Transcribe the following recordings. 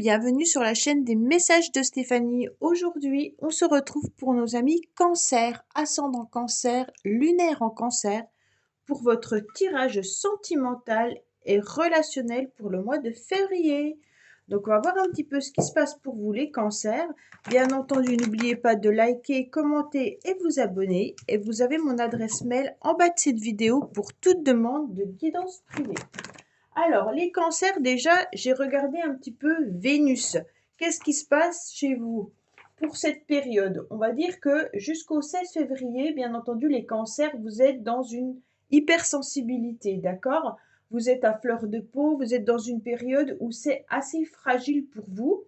bienvenue sur la chaîne des messages de Stéphanie. Aujourd'hui, on se retrouve pour nos amis Cancer, ascendant Cancer, lunaire en Cancer, pour votre tirage sentimental et relationnel pour le mois de février. Donc on va voir un petit peu ce qui se passe pour vous les Cancers. Bien entendu, n'oubliez pas de liker, commenter et vous abonner. Et vous avez mon adresse mail en bas de cette vidéo pour toute demande de guidance privée. Alors, les cancers, déjà, j'ai regardé un petit peu Vénus. Qu'est-ce qui se passe chez vous pour cette période? On va dire que jusqu'au 16 février, bien entendu, les cancers, vous êtes dans une hypersensibilité, d'accord? Vous êtes à fleur de peau, vous êtes dans une période où c'est assez fragile pour vous.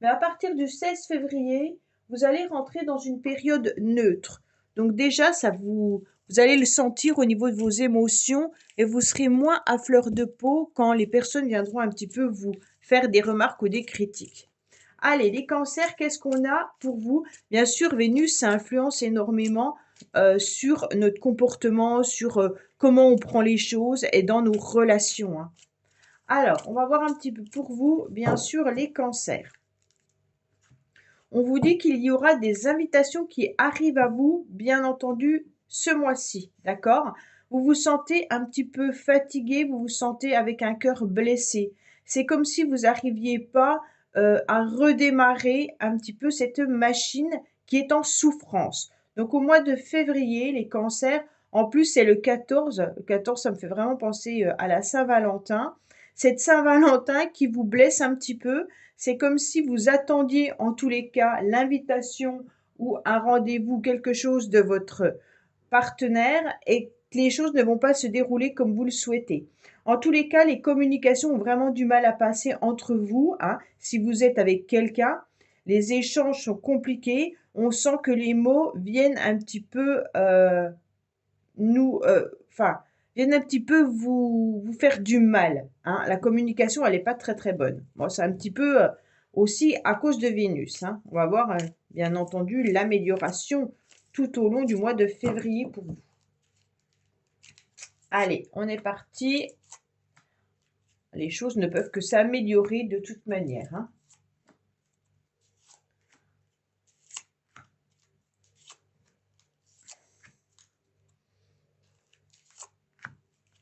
Mais à partir du 16 février, vous allez rentrer dans une période neutre. Donc déjà, vous allez le sentir au niveau de vos émotions et vous serez moins à fleur de peau quand les personnes viendront un petit peu vous faire des remarques ou des critiques. Allez, les cancers, qu'est-ce qu'on a pour vous? Bien sûr, Vénus, ça influence énormément sur notre comportement, sur comment on prend les choses et dans nos relations. Alors, on va voir un petit peu pour vous, bien sûr, les cancers. On vous dit qu'il y aura des invitations qui arrivent à vous, bien entendu, ce mois-ci, d'accord? Vous vous sentez un petit peu fatigué, vous vous sentez avec un cœur blessé. C'est comme si vous n'arriviez pas à redémarrer un petit peu cette machine qui est en souffrance. Donc au mois de février, les cancers, en plus c'est le 14. Le 14, ça me fait vraiment penser à la Saint-Valentin. Cette Saint-Valentin qui vous blesse un petit peu, c'est comme si vous attendiez en tous les cas l'invitation ou un rendez-vous, quelque chose de votre partenaire et que les choses ne vont pas se dérouler comme vous le souhaitez. En tous les cas, les communications ont vraiment du mal à passer entre vous. Si vous êtes avec quelqu'un, les échanges sont compliqués. On sent que les mots viennent un petit peu viennent un petit peu vous faire du mal. La communication, elle n'est pas très très bonne. Bon, c'est un petit peu aussi à cause de Vénus. On va voir, bien entendu, l'amélioration tout au long du mois de février pour vous. Allez, on est parti. Les choses ne peuvent que s'améliorer de toute manière.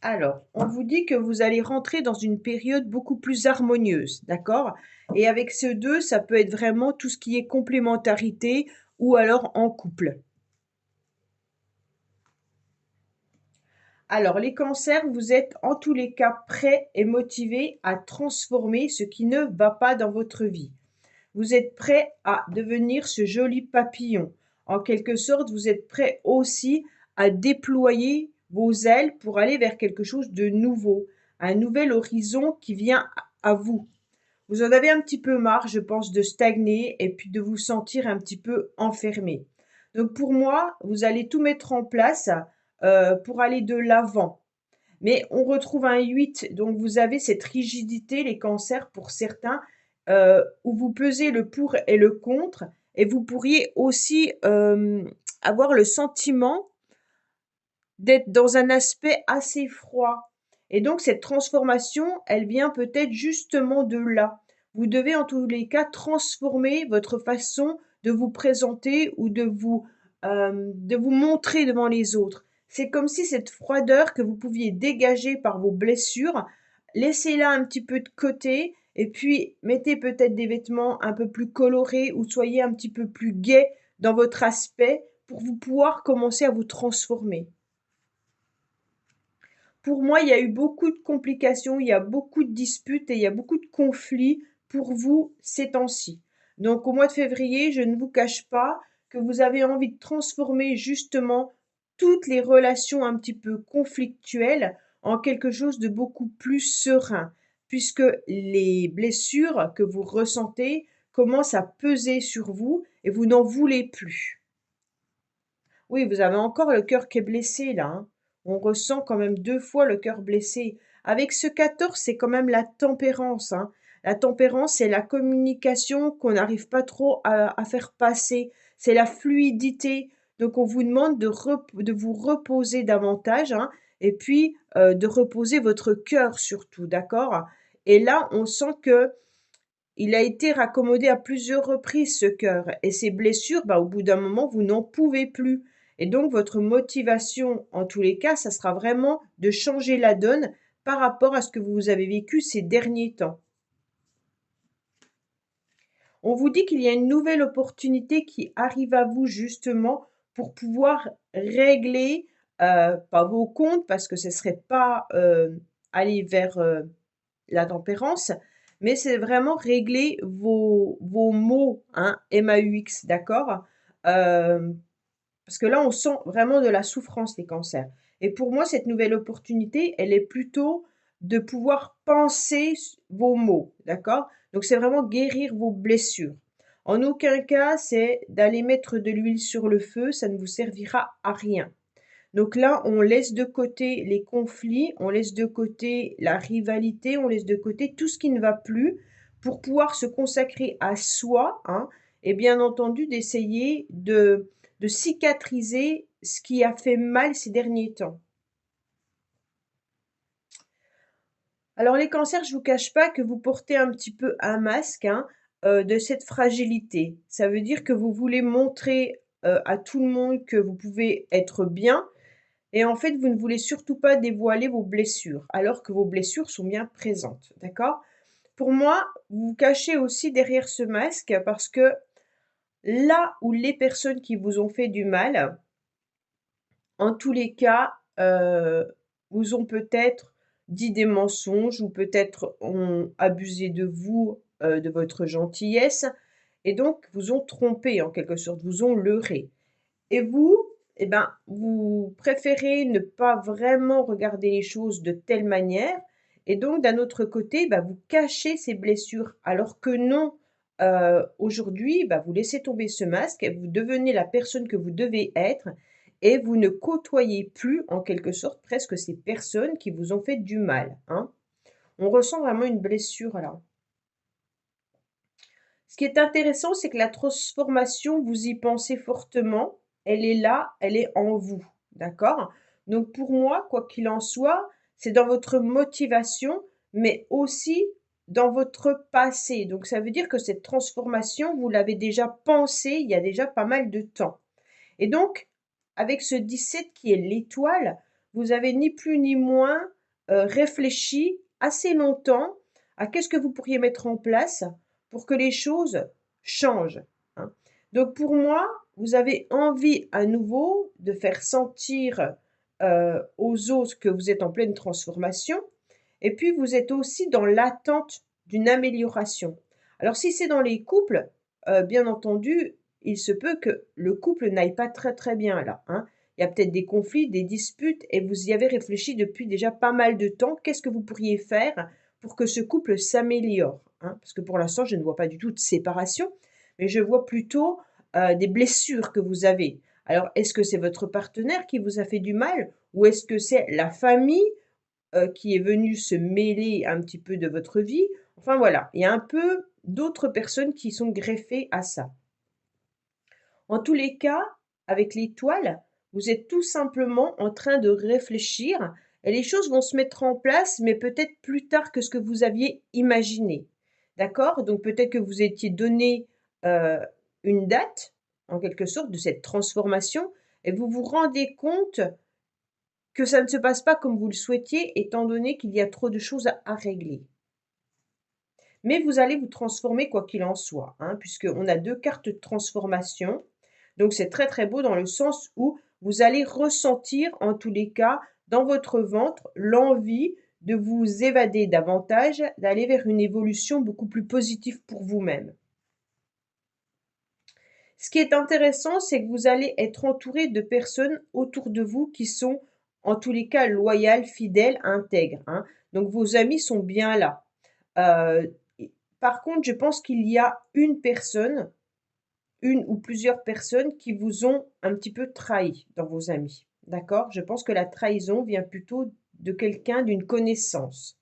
Alors, on vous dit que vous allez rentrer dans une période beaucoup plus harmonieuse, d'accord? Et avec ce 2, ça peut être vraiment tout ce qui est complémentarité ou alors en couple. Alors, les cancers, vous êtes en tous les cas prêts et motivés à transformer ce qui ne va pas dans votre vie. Vous êtes prêts à devenir ce joli papillon. En quelque sorte, vous êtes prêts aussi à déployer vos ailes pour aller vers quelque chose de nouveau, un nouvel horizon qui vient à vous. Vous en avez un petit peu marre, je pense, de stagner et puis de vous sentir un petit peu enfermé. Donc pour moi, vous allez tout mettre en place pour aller de l'avant. Mais on retrouve un 8, donc vous avez cette rigidité, les cancers pour certains, où vous pesez le pour et le contre, et vous pourriez aussi avoir le sentiment d'être dans un aspect assez froid. Et donc cette transformation, elle vient peut-être justement de là. Vous devez en tous les cas transformer votre façon de vous présenter ou de vous montrer devant les autres. C'est comme si cette froideur que vous pouviez dégager par vos blessures, laissez-la un petit peu de côté et puis mettez peut-être des vêtements un peu plus colorés ou soyez un petit peu plus gai dans votre aspect pour vous pouvoir commencer à vous transformer. Pour moi, il y a eu beaucoup de complications, il y a beaucoup de disputes et il y a beaucoup de conflits pour vous ces temps-ci. Donc au mois de février, je ne vous cache pas que vous avez envie de transformer justement toutes les relations un petit peu conflictuelles en quelque chose de beaucoup plus serein, puisque les blessures que vous ressentez commencent à peser sur vous et vous n'en voulez plus. Oui, vous avez encore le cœur qui est blessé là. On ressent quand même 2 fois le cœur blessé. Avec ce 14, c'est quand même la tempérance. La tempérance, c'est la communication qu'on n'arrive pas trop à faire passer. C'est la fluidité. Donc on vous demande de vous reposer davantage, et puis de reposer votre cœur surtout, d'accord? Et là, on sent que il a été raccommodé à plusieurs reprises, ce cœur, et ces blessures, bah, au bout d'un moment, vous n'en pouvez plus. Et donc, votre motivation, en tous les cas, ça sera vraiment de changer la donne par rapport à ce que vous avez vécu ces derniers temps. On vous dit qu'il y a une nouvelle opportunité qui arrive à vous justement pour pouvoir régler, pas vos comptes parce que ce ne serait pas, aller vers, la tempérance, mais c'est vraiment régler vos maux, hein, MAUX, d'accord? Parce que là, on sent vraiment de la souffrance, les cancers. Et pour moi, cette nouvelle opportunité, elle est plutôt de pouvoir penser vos maux, d'accord? Donc, c'est vraiment guérir vos blessures. En aucun cas, c'est d'aller mettre de l'huile sur le feu, ça ne vous servira à rien. Donc là, on laisse de côté les conflits, on laisse de côté la rivalité, on laisse de côté tout ce qui ne va plus pour pouvoir se consacrer à soi, hein, et bien entendu d'essayer de cicatriser ce qui a fait mal ces derniers temps. Alors les cancers, je vous cache pas que vous portez un petit peu un masque, hein, de cette fragilité. Ça veut dire que vous voulez montrer, à tout le monde que vous pouvez être bien, et en fait, vous ne voulez surtout pas dévoiler vos blessures, alors que vos blessures sont bien présentes, d'accord? Pour moi, vous vous cachez aussi derrière ce masque parce que là où les personnes qui vous ont fait du mal, en tous les cas, vous ont peut-être dit des mensonges ou peut-être ont abusé de vous, de votre gentillesse et donc vous ont trompé en quelque sorte, vous ont leurré. Et vous, eh ben, vous préférez ne pas vraiment regarder les choses de telle manière et donc d'un autre côté, bah, vous cachez ces blessures alors que non, aujourd'hui, bah, vous laissez tomber ce masque et vous devenez la personne que vous devez être et vous ne côtoyez plus en quelque sorte presque ces personnes qui vous ont fait du mal, hein. On ressent vraiment une blessure là. Ce qui est intéressant, c'est que la transformation, vous y pensez fortement. Elle est là, elle est en vous. D'accord? Donc pour moi, quoi qu'il en soit, c'est dans votre motivation, mais aussi dans votre passé. Donc ça veut dire que cette transformation, vous l'avez déjà pensée il y a déjà pas mal de temps. Et donc, avec ce 17 qui est l'étoile, vous avez ni plus ni moins réfléchi assez longtemps à qu'est-ce que vous pourriez mettre en place pour que les choses changent, hein. Donc pour moi, vous avez envie à nouveau de faire sentir aux autres que vous êtes en pleine transformation et puis vous êtes aussi dans l'attente d'une amélioration. Alors si c'est dans les couples, bien entendu, il se peut que le couple n'aille pas très, très bien là, hein. Il y a peut-être des conflits, des disputes et vous y avez réfléchi depuis déjà pas mal de temps. Qu'est-ce que vous pourriez faire pour que ce couple s'améliore, hein? Parce que pour l'instant, je ne vois pas du tout de séparation, mais je vois plutôt, des blessures que vous avez. Alors, est-ce que c'est votre partenaire qui vous a fait du mal? Ou est-ce que c'est la famille, qui est venue se mêler un petit peu de votre vie? Enfin voilà, il y a un peu d'autres personnes qui sont greffées à ça. En tous les cas, avec l'étoile, vous êtes tout simplement en train de réfléchir et les choses vont se mettre en place, mais peut-être plus tard que ce que vous aviez imaginé. D'accord? Donc peut-être que vous étiez donné une date, en quelque sorte, de cette transformation et vous vous rendez compte que ça ne se passe pas comme vous le souhaitiez, étant donné qu'il y a trop de choses à régler. Mais vous allez vous transformer quoi qu'il en soit, hein, puisqu'on a deux cartes de transformation. Donc c'est très très beau dans le sens où vous allez ressentir en tous les cas dans votre ventre l'envie de vous évader davantage, d'aller vers une évolution beaucoup plus positive pour vous-même. Ce qui est intéressant, c'est que vous allez être entouré de personnes autour de vous qui sont en tous les cas loyales, fidèles, intègres, hein. Donc vos amis sont bien là. Heu, Par contre, je pense qu'il y a une personne, une ou plusieurs personnes qui vous ont un petit peu trahi dans vos amis. D'accord? Je pense que la trahison vient plutôt de quelqu'un, d'une connaissance.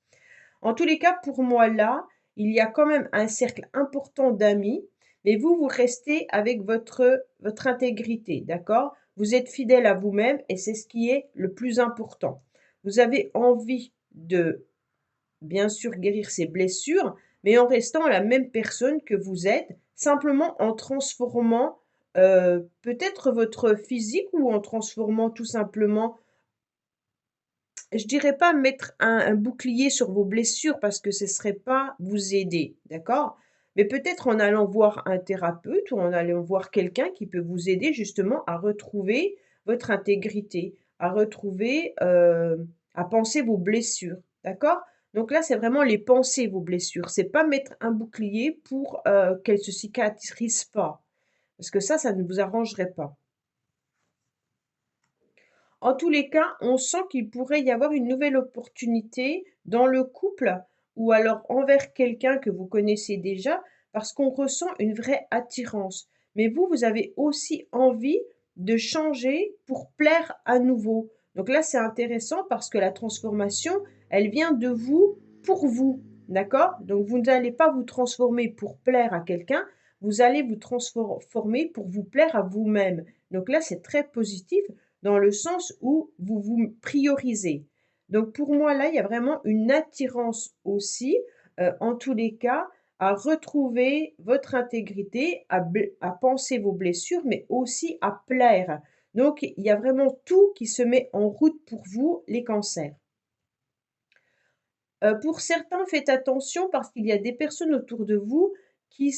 En tous les cas, pour moi là, il y a quand même un cercle important d'amis, mais vous, vous restez avec votre intégrité, d'accord? Vous êtes fidèle à vous-même et c'est ce qui est le plus important. Vous avez envie de, bien sûr, guérir ces blessures, mais en restant la même personne que vous êtes, simplement en transformant peut-être votre physique ou en transformant tout simplement, je dirais pas mettre un bouclier sur vos blessures parce que ce serait pas vous aider, d'accord? Mais peut-être en allant voir un thérapeute ou en allant voir quelqu'un qui peut vous aider justement à retrouver votre intégrité, à retrouver, à penser vos blessures, d'accord? Donc là, c'est vraiment les penser, vos blessures. C'est pas mettre un bouclier pour, qu'elles se cicatrisent pas, parce que ça ne vous arrangerait pas. En tous les cas, on sent qu'il pourrait y avoir une nouvelle opportunité dans le couple ou alors envers quelqu'un que vous connaissez déjà parce qu'on ressent une vraie attirance. Mais vous, vous avez aussi envie de changer pour plaire à nouveau. Donc là, c'est intéressant parce que la transformation, elle vient de vous pour vous. D'accord? Donc vous n'allez pas vous transformer pour plaire à quelqu'un, vous allez vous transformer pour vous plaire à vous-même. Donc là, c'est très positif dans le sens où vous vous priorisez. Donc pour moi, là, il y a vraiment une attirance aussi, en tous les cas, à retrouver votre intégrité, à penser vos blessures, mais aussi à plaire. Donc il y a vraiment tout qui se met en route pour vous, les cancers. Pour certains, faites attention parce qu'il y a des personnes autour de vous qui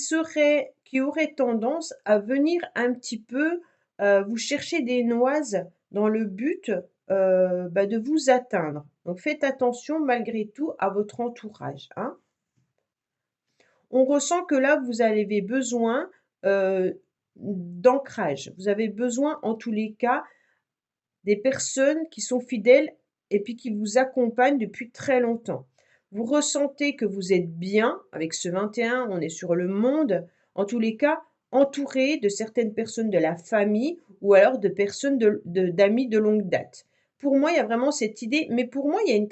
auraient tendance à venir un petit peu, vous chercher des noises dans le but, de vous atteindre. Donc faites attention malgré tout à votre entourage, hein. On ressent que là, vous avez besoin, d'ancrage. Vous avez besoin, en tous les cas, des personnes qui sont fidèles et puis qui vous accompagnent depuis très longtemps. Vous ressentez que vous êtes bien avec ce 21, on est sur le monde, en tous les cas, entouré de certaines personnes de la famille ou alors de personnes d'amis de longue date. Pour moi, il y a vraiment cette idée, mais pour moi, il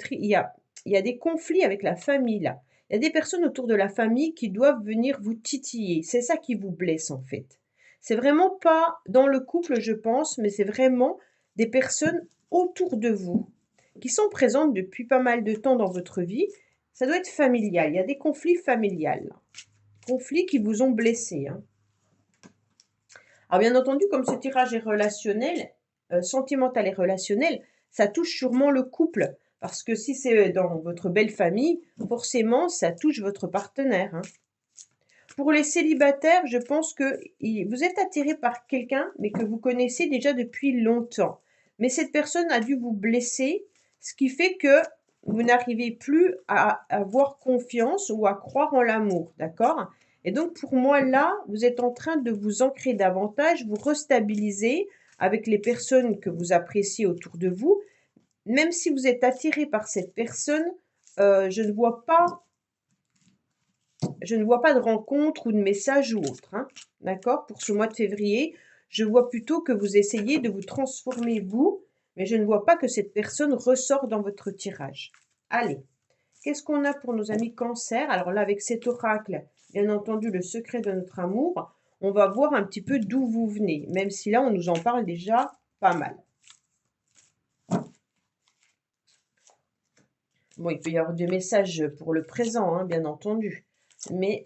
y a des conflits avec la famille là. Il y a des personnes autour de la famille qui doivent venir vous titiller. C'est ça qui vous blesse en fait. C'est vraiment pas dans le couple, je pense, mais c'est vraiment des personnes autour de vous qui sont présentes depuis pas mal de temps dans votre vie. Ça doit être familial. Il y a des conflits familiales, conflits qui vous ont blessé, hein. Alors bien entendu, comme ce tirage est relationnel, sentimental et relationnel, ça touche sûrement le couple. Parce que si c'est dans votre belle famille, forcément, ça touche votre partenaire, hein. Pour les célibataires, je pense que vous êtes attiré par quelqu'un, mais que vous connaissez déjà depuis longtemps. Mais cette personne a dû vous blesser, ce qui fait que vous n'arrivez plus à avoir confiance ou à croire en l'amour, d'accord? Et donc pour moi là, vous êtes en train de vous ancrer davantage, vous restabiliser avec les personnes que vous appréciez autour de vous. Même si vous êtes attiré par cette personne, je ne vois pas de rencontre ou de message ou autre, hein. D'accord? Pour ce mois de février, je vois plutôt que vous essayez de vous transformer vous, mais je ne vois pas que cette personne ressort dans votre tirage. Allez, qu'est-ce qu'on a pour nos amis Cancer? Alors là, avec cet oracle, bien entendu, le secret de notre amour, on va voir un petit peu d'où vous venez, même si là, on nous en parle déjà pas mal. Bon, il peut y avoir des messages pour le présent, hein, bien entendu, mais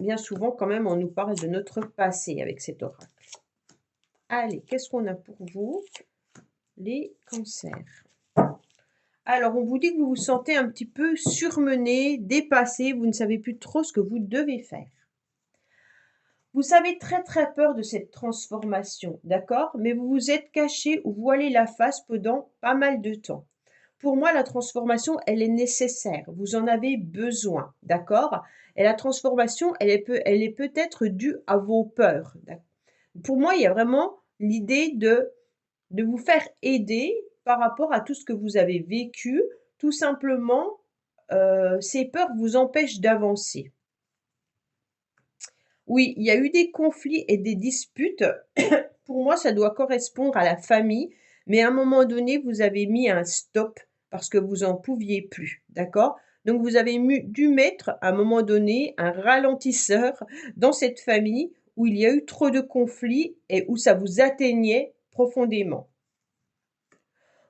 bien souvent, quand même, on nous parle de notre passé avec cet oracle. Allez, qu'est-ce qu'on a pour vous, les cancers? Alors, on vous dit que vous vous sentez un petit peu surmené, dépassé, vous ne savez plus trop ce que vous devez faire. Vous avez très très peur de cette transformation, d'accord? Mais vous vous êtes caché ou voilé la face pendant pas mal de temps. Pour moi, la transformation, elle est nécessaire. Vous en avez besoin, d'accord? Et la transformation, elle est peut-être due à vos peurs. Pour moi, il y a vraiment l'idée de vous faire aider par rapport à tout ce que vous avez vécu. Tout simplement, ces peurs vous empêchent d'avancer. Oui, il y a eu des conflits et des disputes. Pour moi, ça doit correspondre à la famille, mais à un moment donné, vous avez mis un stop parce que vous en pouviez plus, d'accord? Donc vous avez dû mettre à un moment donné un ralentisseur dans cette famille où il y a eu trop de conflits et où ça vous atteignait profondément.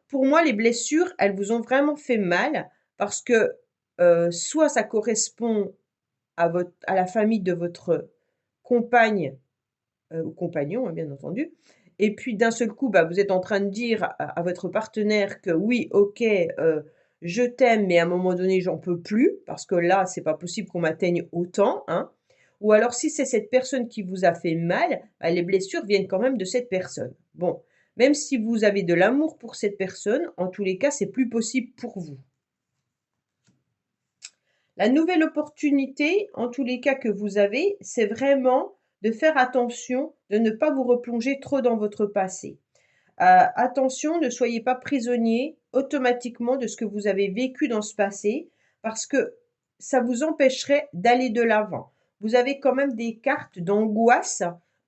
Pour moi, les blessures, elles vous ont vraiment fait mal parce que soit ça correspond à la famille de votre compagne, ou compagnon, hein, bien entendu. Et puis d'un seul coup, bah, vous êtes en train de dire à votre partenaire que oui, OK, je t'aime, mais à un moment donné, j'en peux plus parce que là, c'est pas possible qu'on m'atteigne autant, hein. Ou alors si c'est cette personne qui vous a fait mal, bah, les blessures viennent quand même de cette personne. Bon, même si vous avez de l'amour pour cette personne, en tous les cas, c'est plus possible pour vous. La nouvelle opportunité, en tous les cas que vous avez, c'est vraiment de faire attention, de ne pas vous replonger trop dans votre passé. Attention, ne soyez pas prisonnier automatiquement de ce que vous avez vécu dans ce passé, parce que ça vous empêcherait d'aller de l'avant. Vous avez quand même des cartes d'angoisse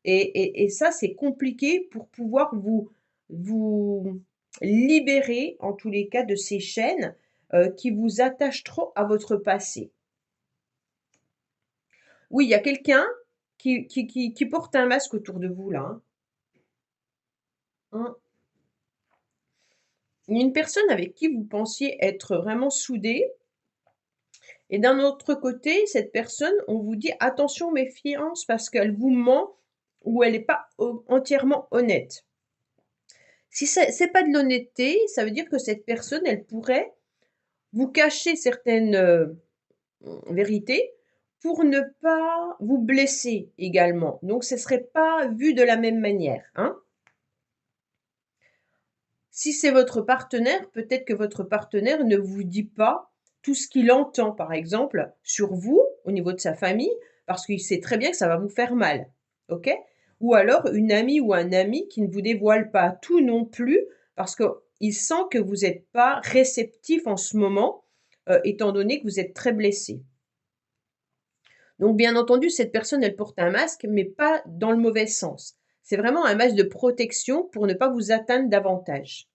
et ça, c'est compliqué pour pouvoir vous libérer, en tous les cas, de ces chaînes qui vous attachent trop à votre passé. Oui, il y a quelqu'un qui porte un masque autour de vous là, hein. Hein. Il y a une personne avec qui vous pensiez être vraiment soudés et d'un autre côté, cette personne, on vous dit: «Attention, méfiance» parce qu'elle vous ment ou elle n'est pas entièrement honnête. Si c'est pas de l'honnêteté, ça veut dire que cette personne, elle pourrait vous cacher certaines, vérités pour ne pas vous blesser également. Donc ce serait pas vu de la même manière, hein. Si c'est votre partenaire, peut-être que votre partenaire ne vous dit pas tout ce qu'il entend, par exemple, sur vous, au niveau de sa famille, parce qu'il sait très bien que ça va vous faire mal. OK? Ou alors une amie ou un ami qui ne vous dévoile pas tout non plus, parce qu'il sent que vous n'êtes pas réceptif en ce moment, étant donné que vous êtes très blessé. Donc bien entendu, cette personne, elle porte un masque, mais pas dans le mauvais sens. C'est vraiment un masque de protection pour ne pas vous atteindre davantage.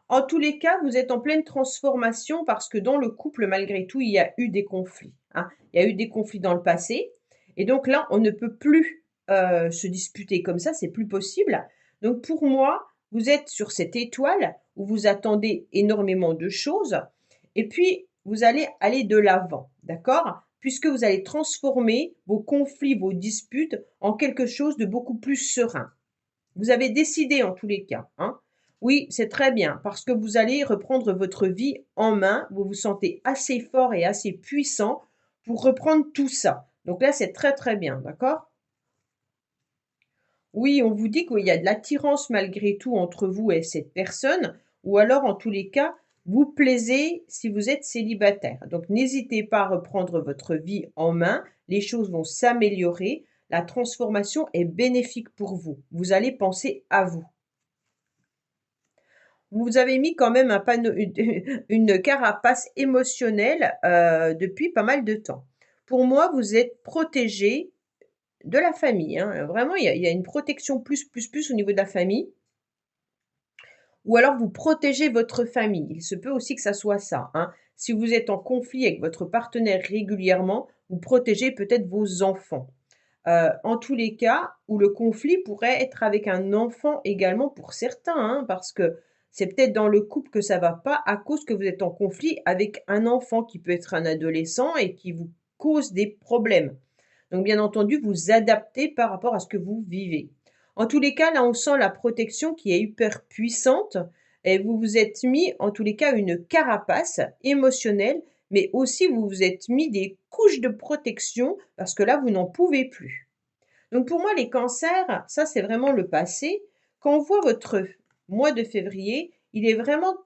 En tous les cas, vous êtes en pleine transformation parce que dans le couple, malgré tout, il y a eu des conflits, hein. Il y a eu des conflits dans le passé et donc là, on ne peut plus, se disputer comme ça, c'est plus possible. Donc pour moi, vous êtes sur cette étoile où vous attendez énormément de choses et puis vous allez aller de l'avant, d'accord? Puisque vous allez transformer vos conflits, vos disputes en quelque chose de beaucoup plus serein. Vous avez décidé en tous les cas, hein. Oui, c'est très bien parce que vous allez reprendre votre vie en main. Vous vous sentez assez fort et assez puissant pour reprendre tout ça. Donc là, c'est très, très bien, d'accord? Oui, on vous dit qu'il y a de l'attirance malgré tout entre vous et cette personne ou alors en tous les cas, vous plaisez si vous êtes célibataire. Donc n'hésitez pas à reprendre votre vie en main, les choses vont s'améliorer, la transformation est bénéfique pour vous. Vous allez penser à vous. Vous avez mis quand même un panneau une carapace émotionnelle, depuis pas mal de temps. Pour moi, vous êtes protégé de la famille, hein, vraiment il y a une protection plus au niveau de la famille ou alors vous protégez votre famille. Il se peut aussi que ça soit ça, hein. Si vous êtes en conflit avec votre partenaire régulièrement, vous protégez peut-être vos enfants. En tous les cas où le conflit pourrait être avec un enfant également pour certains, hein, parce que c'est peut-être dans le couple que ça va pas à cause que vous êtes en conflit avec un enfant qui peut être un adolescent et qui vous cause des problèmes. Donc bien entendu, vous adaptez par rapport à ce que vous vivez. En tous les cas, là, on sent la protection qui est hyper puissante et vous vous êtes mis, en tous les cas, une carapace émotionnelle, mais aussi vous vous êtes mis des couches de protection parce que là, vous n'en pouvez plus. Donc pour moi, les cancers, ça, c'est vraiment le passé. Quand on voit votre mois de février, il est vraiment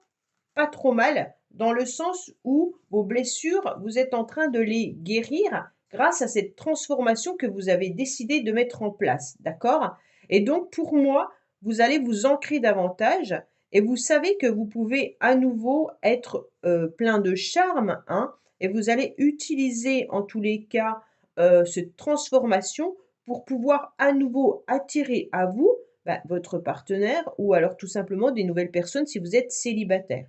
pas trop mal dans le sens où vos blessures, vous êtes en train de les guérir grâce à cette transformation que vous avez décidé de mettre en place, d'accord? Et donc pour moi, vous allez vous ancrer davantage et vous savez que vous pouvez à nouveau être, plein de charme, hein, et vous allez utiliser en tous les cas, cette transformation pour pouvoir à nouveau attirer à vous, bah, votre partenaire ou alors tout simplement des nouvelles personnes si vous êtes célibataire.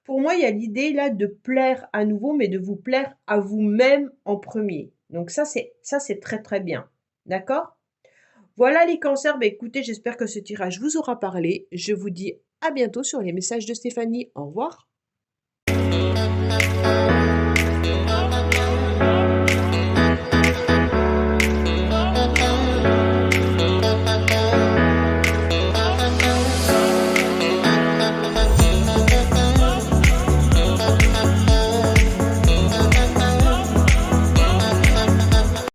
Pour moi, il y a l'idée là de plaire à nouveau, mais de vous plaire à vous-même en premier. Donc ça c'est très, très bien. D'accord? Voilà les cancers, bah, écoutez, j'espère que ce tirage vous aura parlé. Je vous dis à bientôt sur les messages de Stéphanie. Au revoir.